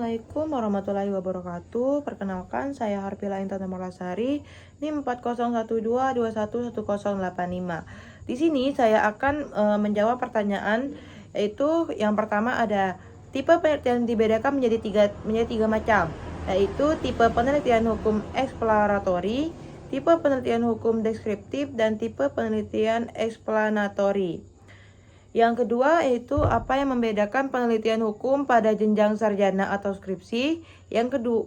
Assalamualaikum warahmatullahi wabarakatuh. Perkenalkan, saya Harpila Intan Malasari, NIM 4012211085. Di sini saya akan menjawab pertanyaan, yaitu yang pertama ada tipe penelitian dibedakan menjadi tiga macam, yaitu tipe penelitian hukum eksploratory, tipe penelitian hukum deskriptif, dan tipe penelitian eksplanatori. Yang kedua yaitu apa yang membedakan penelitian hukum pada jenjang sarjana atau skripsi, yang kedua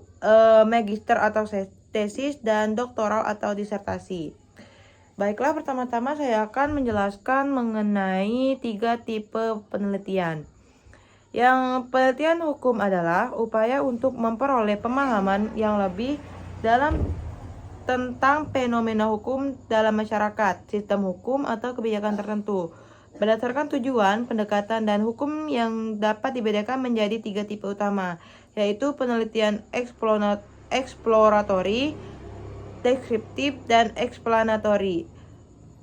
magister atau tesis, dan doktoral atau disertasi. Baiklah, pertama-tama saya akan menjelaskan mengenai tiga tipe penelitian. Yang penelitian hukum adalah upaya untuk memperoleh pemahaman yang lebih dalam tentang fenomena hukum dalam masyarakat, sistem hukum, atau kebijakan tertentu. Berdasarkan tujuan, pendekatan, dan hukum yang dapat dibedakan menjadi tiga tipe utama, yaitu penelitian eksploratory, deskriptif, dan eksplanatori.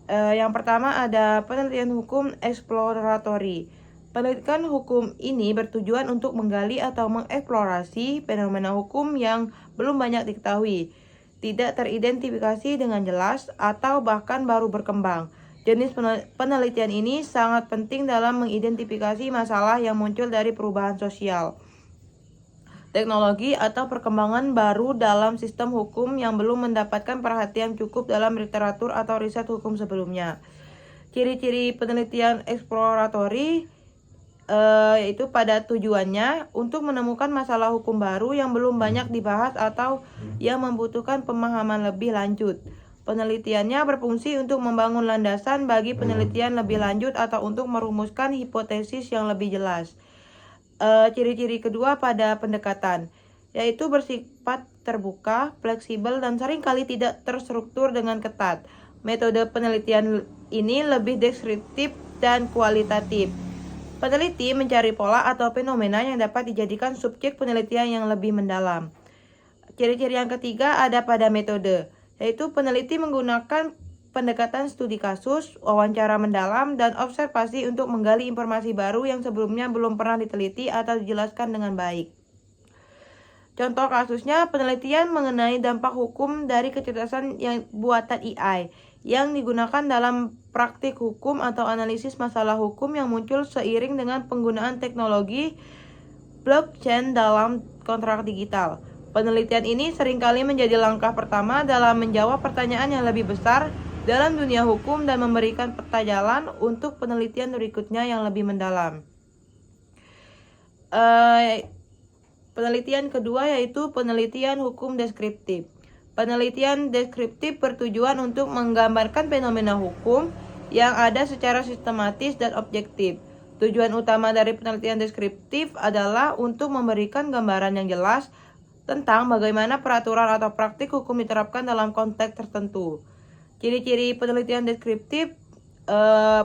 Yang pertama ada penelitian hukum eksploratory. Penelitian hukum ini bertujuan untuk menggali atau mengeksplorasi fenomena hukum yang belum banyak diketahui, tidak teridentifikasi dengan jelas, atau bahkan baru berkembang. Jenis penelitian ini sangat penting dalam mengidentifikasi masalah yang muncul dari perubahan sosial, teknologi, atau perkembangan baru dalam sistem hukum yang belum mendapatkan perhatian cukup dalam literatur atau riset hukum sebelumnya. Ciri-ciri penelitian eksploratory yaitu pada tujuannya untuk menemukan masalah hukum baru yang belum banyak dibahas atau yang membutuhkan pemahaman lebih lanjut. Penelitiannya berfungsi untuk membangun landasan bagi penelitian lebih lanjut atau untuk merumuskan hipotesis yang lebih jelas. Ciri-ciri kedua pada pendekatan, yaitu bersifat terbuka, fleksibel, dan seringkali tidak terstruktur dengan ketat. Metode penelitian ini lebih deskriptif dan kualitatif. Peneliti mencari pola atau fenomena yang dapat dijadikan subjek penelitian yang lebih mendalam. Ciri-ciri yang ketiga ada pada metode, yaitu peneliti menggunakan pendekatan studi kasus, wawancara mendalam, dan observasi untuk menggali informasi baru yang sebelumnya belum pernah diteliti atau dijelaskan dengan baik. Contoh kasusnya, penelitian mengenai dampak hukum dari kecerdasan yang buatan AI yang digunakan dalam praktik hukum atau analisis masalah hukum yang muncul seiring dengan penggunaan teknologi blockchain dalam kontrak digital. Penelitian ini seringkali menjadi langkah pertama dalam menjawab pertanyaan yang lebih besar dalam dunia hukum dan memberikan peta jalan untuk penelitian berikutnya yang lebih mendalam. Penelitian kedua yaitu penelitian hukum deskriptif. Penelitian deskriptif bertujuan untuk menggambarkan fenomena hukum yang ada secara sistematis dan objektif. Tujuan utama dari penelitian deskriptif adalah untuk memberikan gambaran yang jelas tentang bagaimana peraturan atau praktik hukum diterapkan dalam konteks tertentu. Ciri-ciri penelitian deskriptif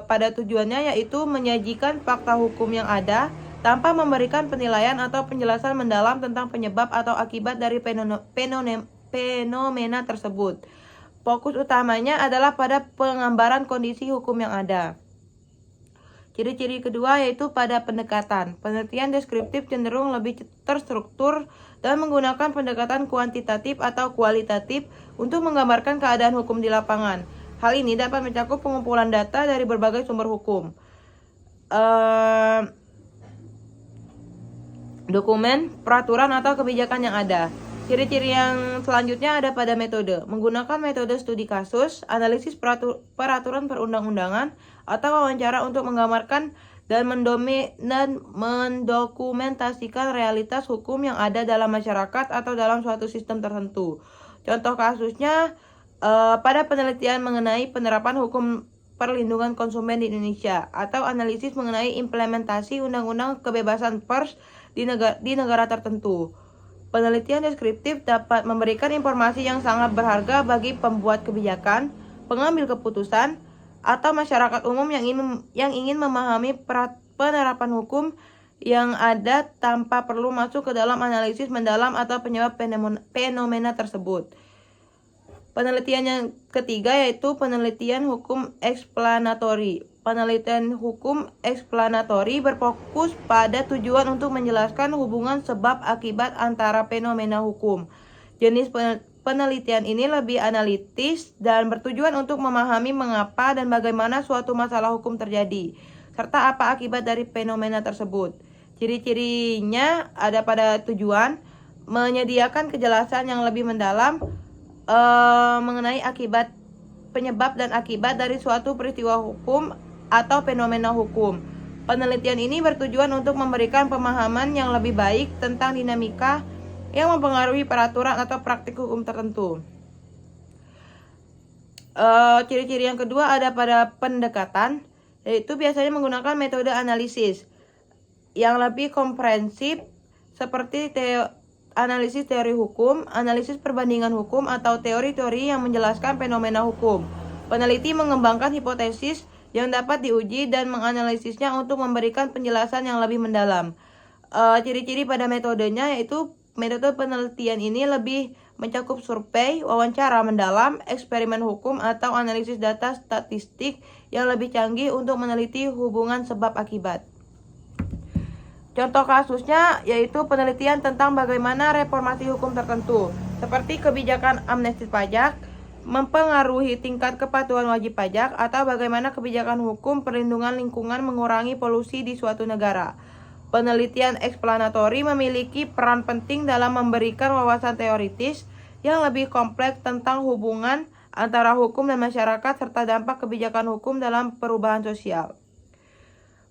pada tujuannya yaitu menyajikan fakta hukum yang ada tanpa memberikan penilaian atau penjelasan mendalam tentang penyebab atau akibat dari fenomena tersebut. Fokus utamanya adalah pada penggambaran kondisi hukum yang ada. Ciri-ciri kedua yaitu pada pendekatan. Penelitian deskriptif cenderung lebih terstruktur dan menggunakan pendekatan kuantitatif atau kualitatif untuk menggambarkan keadaan hukum di lapangan. Hal ini dapat mencakup pengumpulan data dari berbagai sumber hukum, dokumen, peraturan, atau kebijakan yang ada. Ciri-ciri yang selanjutnya ada pada metode. Menggunakan metode studi kasus, analisis peraturan perundang-undangan, atau wawancara untuk menggambarkan dan mendokumentasikan realitas hukum yang ada dalam masyarakat atau dalam suatu sistem tertentu. Contoh kasusnya pada penelitian mengenai penerapan hukum perlindungan konsumen di Indonesia atau analisis mengenai implementasi undang-undang kebebasan pers di negara tertentu. Penelitian deskriptif dapat memberikan informasi yang sangat berharga bagi pembuat kebijakan, pengambil keputusan, atau masyarakat umum yang ingin memahami penerapan hukum yang ada tanpa perlu masuk ke dalam analisis mendalam atau penyebab fenomena tersebut. Penelitian yang ketiga yaitu penelitian hukum eksplanatori. Penelitian hukum eksplanatori berfokus pada tujuan untuk menjelaskan hubungan sebab akibat antara fenomena hukum. Jenis penelitian ini lebih analitis dan bertujuan untuk memahami mengapa dan bagaimana suatu masalah hukum terjadi, serta apa akibat dari fenomena tersebut. Ciri-cirinya ada pada tujuan menyediakan kejelasan yang lebih mendalam mengenai penyebab dan akibat dari suatu peristiwa hukum atau fenomena hukum. Penelitian ini bertujuan untuk memberikan pemahaman yang lebih baik tentang dinamika yang mempengaruhi peraturan atau praktik hukum tertentu. Ciri-ciri yang kedua ada pada pendekatan, yaitu biasanya menggunakan metode analisis yang lebih komprehensif seperti analisis teori hukum, analisis perbandingan hukum, atau teori-teori yang menjelaskan fenomena hukum. Peneliti mengembangkan hipotesis yang dapat diuji dan menganalisisnya untuk memberikan penjelasan yang lebih mendalam. Ciri-ciri pada metodenya yaitu metode penelitian ini lebih mencakup survei, wawancara mendalam, eksperimen hukum, atau analisis data statistik yang lebih canggih untuk meneliti hubungan sebab akibat. Contoh kasusnya yaitu penelitian tentang bagaimana reformasi hukum tertentu, seperti kebijakan amnesti pajak, mempengaruhi tingkat kepatuhan wajib pajak, atau bagaimana kebijakan hukum perlindungan lingkungan mengurangi polusi di suatu negara. Penelitian eksplanatori memiliki peran penting dalam memberikan wawasan teoritis yang lebih kompleks tentang hubungan antara hukum dan masyarakat serta dampak kebijakan hukum dalam perubahan sosial.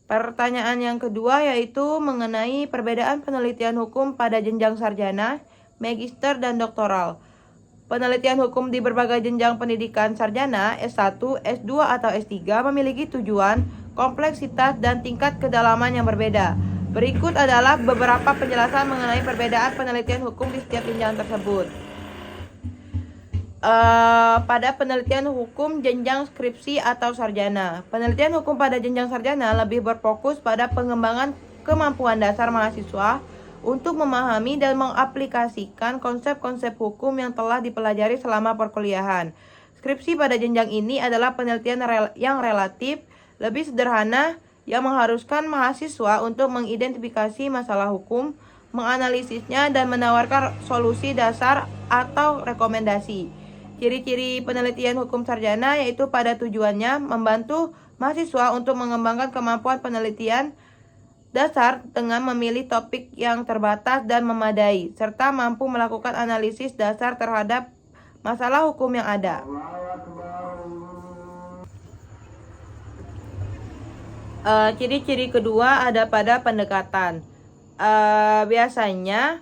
Pertanyaan yang kedua yaitu mengenai perbedaan penelitian hukum pada jenjang sarjana, magister, dan doktoral. Penelitian hukum di berbagai jenjang pendidikan sarjana, S1, S2, atau S3 memiliki tujuan, kompleksitas, dan tingkat kedalaman yang berbeda. Berikut adalah beberapa penjelasan mengenai perbedaan penelitian hukum di setiap jenjang tersebut. Pada penelitian hukum jenjang skripsi atau sarjana, penelitian hukum pada jenjang sarjana lebih berfokus pada pengembangan kemampuan dasar mahasiswa untuk memahami dan mengaplikasikan konsep-konsep hukum yang telah dipelajari selama perkuliahan. Skripsi pada jenjang ini adalah penelitian yang relatif lebih sederhana yang mengharuskan mahasiswa untuk mengidentifikasi masalah hukum, menganalisisnya, dan menawarkan solusi dasar atau rekomendasi. Ciri-ciri penelitian hukum sarjana yaitu pada tujuannya membantu mahasiswa untuk mengembangkan kemampuan penelitian dasar dengan memilih topik yang terbatas dan memadai, serta mampu melakukan analisis dasar terhadap masalah hukum yang ada. Ciri-ciri kedua ada pada pendekatan. Biasanya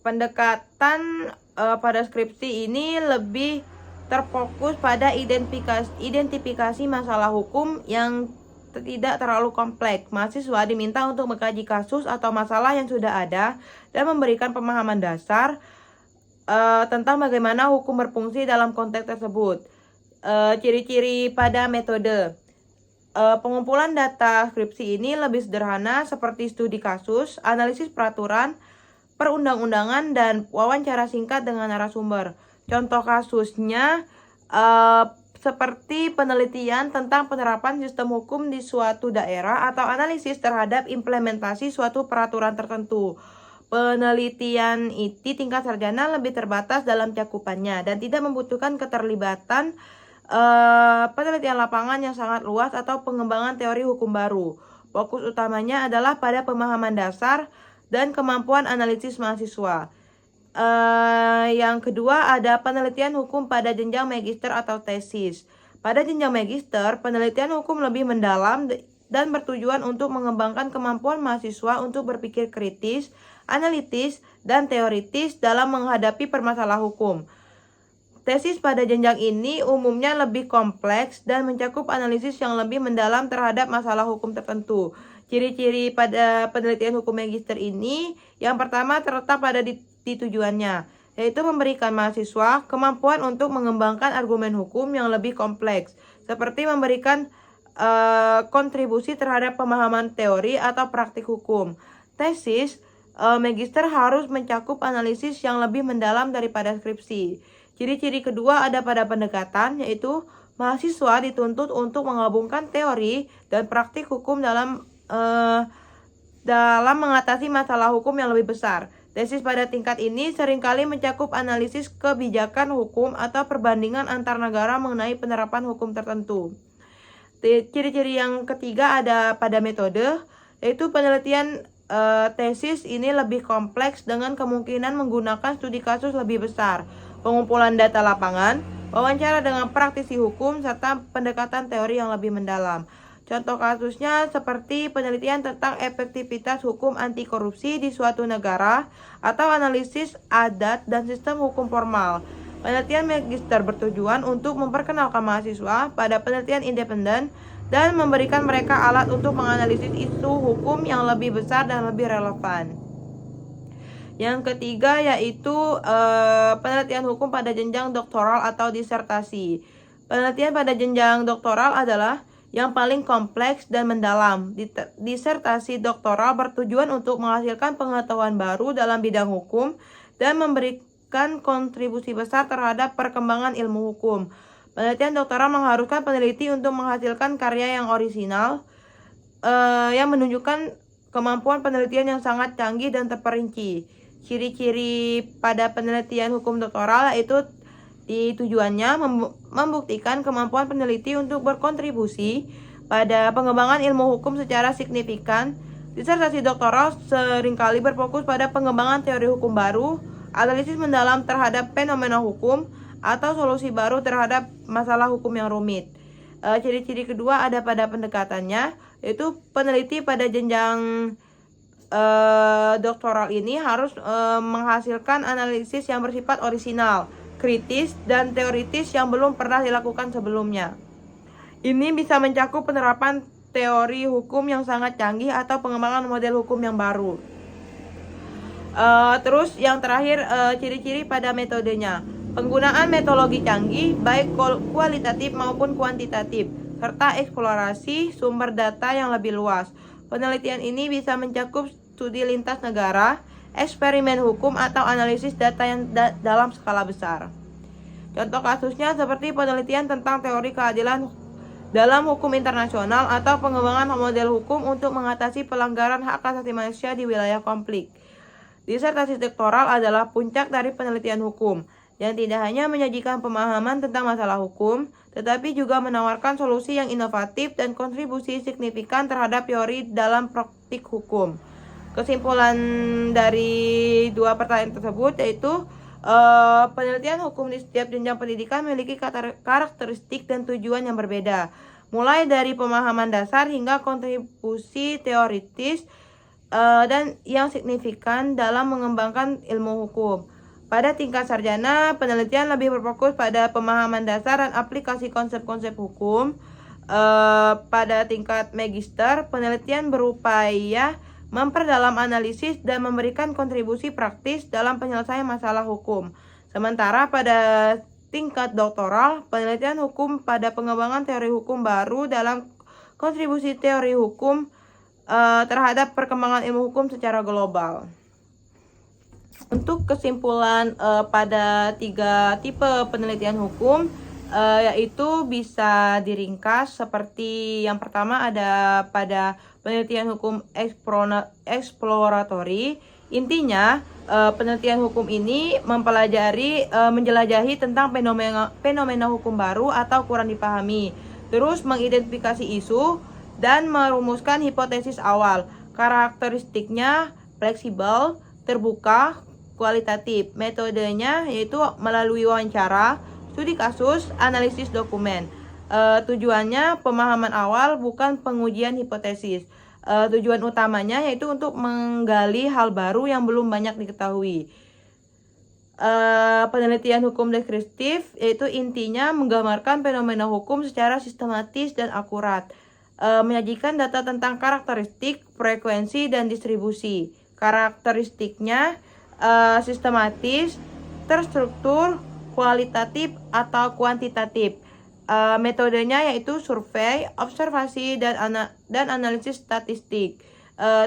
pendekatan pada skripsi ini lebih terfokus pada identifikasi masalah hukum yang tidak terlalu kompleks. Mahasiswa diminta untuk mengkaji kasus atau masalah yang sudah ada dan memberikan pemahaman dasar tentang bagaimana hukum berfungsi dalam konteks tersebut. Ciri-ciri pada metode. Pengumpulan data skripsi ini lebih sederhana seperti studi kasus, analisis peraturan, perundang-undangan, dan wawancara singkat dengan narasumber. Contoh kasusnya seperti penelitian tentang penerapan sistem hukum di suatu daerah atau analisis terhadap implementasi suatu peraturan tertentu. Penelitian di tingkat sarjana lebih terbatas dalam cakupannya dan tidak membutuhkan keterlibatan penelitian lapangan yang sangat luas atau pengembangan teori hukum baru. Fokus utamanya adalah pada pemahaman dasar dan kemampuan analisis mahasiswa. Yang kedua ada penelitian hukum pada jenjang magister atau tesis. Pada jenjang magister, penelitian hukum lebih mendalam dan bertujuan untuk mengembangkan kemampuan mahasiswa untuk berpikir kritis, analitis, dan teoritis dalam menghadapi permasalahan hukum. Tesis pada jenjang ini umumnya lebih kompleks dan mencakup analisis yang lebih mendalam terhadap masalah hukum tertentu. Ciri-ciri pada penelitian hukum magister ini, yang pertama terletak pada di tujuannya, yaitu memberikan mahasiswa kemampuan untuk mengembangkan argumen hukum yang lebih kompleks, seperti memberikan kontribusi terhadap pemahaman teori atau praktik hukum. Tesis magister harus mencakup analisis yang lebih mendalam daripada skripsi. Ciri-ciri kedua ada pada pendekatan, yaitu mahasiswa dituntut untuk menggabungkan teori dan praktik hukum dalam mengatasi masalah hukum yang lebih besar. Tesis pada tingkat ini seringkali mencakup analisis kebijakan hukum atau perbandingan antar negara mengenai penerapan hukum tertentu. Ciri-ciri yang ketiga ada pada metode, yaitu penelitian tesis ini lebih kompleks dengan kemungkinan menggunakan studi kasus lebih besar, pengumpulan data lapangan, wawancara dengan praktisi hukum, serta pendekatan teori yang lebih mendalam. Contoh kasusnya seperti penelitian tentang efektivitas hukum anti korupsi di suatu negara atau analisis adat dan sistem hukum formal. Penelitian magister bertujuan untuk memperkenalkan mahasiswa pada penelitian independen dan memberikan mereka alat untuk menganalisis isu hukum yang lebih besar dan lebih relevan. Yang ketiga yaitu penelitian hukum pada jenjang doktoral atau disertasi. Penelitian pada jenjang doktoral adalah yang paling kompleks dan mendalam. Disertasi doktoral bertujuan untuk menghasilkan pengetahuan baru dalam bidang hukum dan memberikan kontribusi besar terhadap perkembangan ilmu hukum. Penelitian doktoral mengharuskan peneliti untuk menghasilkan karya yang orisinal, yang menunjukkan kemampuan penelitian yang sangat canggih dan terperinci. Ciri-ciri pada penelitian hukum doktoral yaitu tujuannya membuktikan kemampuan peneliti untuk berkontribusi pada pengembangan ilmu hukum secara signifikan. Disertasi doktoral seringkali berfokus pada pengembangan teori hukum baru, analisis mendalam terhadap fenomena hukum, atau solusi baru terhadap masalah hukum yang rumit. Ciri-ciri kedua ada pada pendekatannya, yaitu peneliti pada jenjang doktoral ini harus menghasilkan analisis yang bersifat orisinal, kritis, dan teoritis yang belum pernah dilakukan sebelumnya. Ini bisa mencakup penerapan teori hukum yang sangat canggih atau pengembangan model hukum yang baru. Terus yang terakhir, ciri-ciri pada metodenya. Penggunaan metodologi canggih, baik kualitatif maupun kuantitatif, serta eksplorasi sumber data yang lebih luas. Penelitian ini bisa mencakup studi lintas negara, eksperimen hukum, atau analisis data yang dalam skala besar. Contoh kasusnya seperti penelitian tentang teori keadilan dalam hukum internasional atau pengembangan model hukum untuk mengatasi pelanggaran hak asasi manusia di wilayah konflik. Disertasi doktoral adalah puncak dari penelitian hukum, yang tidak hanya menyajikan pemahaman tentang masalah hukum, tetapi juga menawarkan solusi yang inovatif dan kontribusi signifikan terhadap teori dalam praktik hukum. Kesimpulan dari dua pertanyaan tersebut yaitu penelitian hukum di setiap jenjang pendidikan memiliki karakteristik dan tujuan yang berbeda, mulai dari pemahaman dasar hingga kontribusi teoritis dan yang signifikan dalam mengembangkan ilmu hukum. Pada tingkat sarjana, penelitian lebih berfokus pada pemahaman dasar dan aplikasi konsep-konsep hukum. Pada tingkat magister, penelitian berupaya memperdalam analisis dan memberikan kontribusi praktis dalam penyelesaian masalah hukum. Sementara pada tingkat doktoral, penelitian hukum pada pengembangan teori hukum baru dalam kontribusi teori hukum terhadap perkembangan ilmu hukum secara global. Untuk kesimpulan pada tiga tipe penelitian hukum, yaitu bisa diringkas seperti yang pertama ada pada penelitian hukum eksploratori. Intinya penelitian hukum ini menjelajahi tentang fenomena hukum baru atau kurang dipahami, terus mengidentifikasi isu dan merumuskan hipotesis awal. Karakteristiknya fleksibel, terbuka, kualitatif. Metodenya yaitu melalui wawancara, studi kasus, analisis dokumen. Tujuannya pemahaman awal, bukan pengujian hipotesis. Tujuan utamanya yaitu untuk menggali hal baru yang belum banyak diketahui. Penelitian hukum deskriptif yaitu intinya menggambarkan fenomena hukum secara sistematis dan akurat, menyajikan data tentang karakteristik, frekuensi, dan distribusi. Karakteristiknya sistematis, terstruktur, kualitatif, atau kuantitatif. Metodenya yaitu survei, observasi, dan analisis statistik.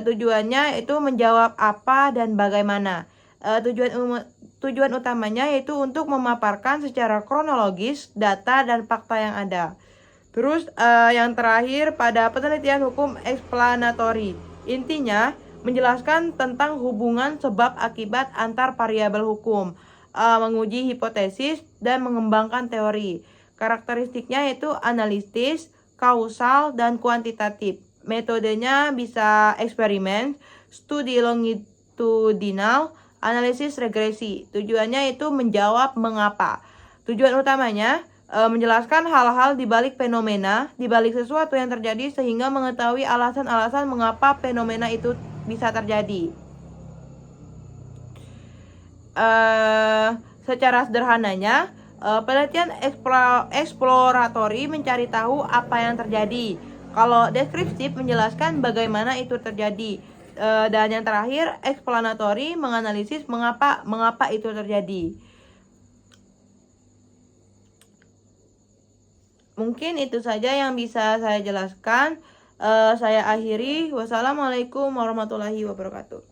Tujuannya itu menjawab apa dan bagaimana. Tujuan utamanya yaitu untuk memaparkan secara kronologis data dan fakta yang ada. Terus yang terakhir pada penelitian hukum eksplanatori. Intinya menjelaskan tentang hubungan sebab akibat antar variabel hukum, menguji hipotesis dan mengembangkan teori. Karakteristiknya yaitu analitis, kausal, dan kuantitatif. Metodenya bisa eksperimen, studi longitudinal, analisis regresi. Tujuannya itu menjawab mengapa. Tujuan utamanya menjelaskan hal-hal di balik fenomena, di balik sesuatu yang terjadi sehingga mengetahui alasan-alasan mengapa fenomena itu bisa terjadi. Secara sederhananya, penelitian eksploratori mencari tahu apa yang terjadi. Kalau deskriptif menjelaskan bagaimana itu terjadi. Dan yang terakhir, eksplanatori menganalisis mengapa itu terjadi. Mungkin itu saja yang bisa saya jelaskan. Saya akhiri. Wassalamualaikum warahmatullahi wabarakatuh.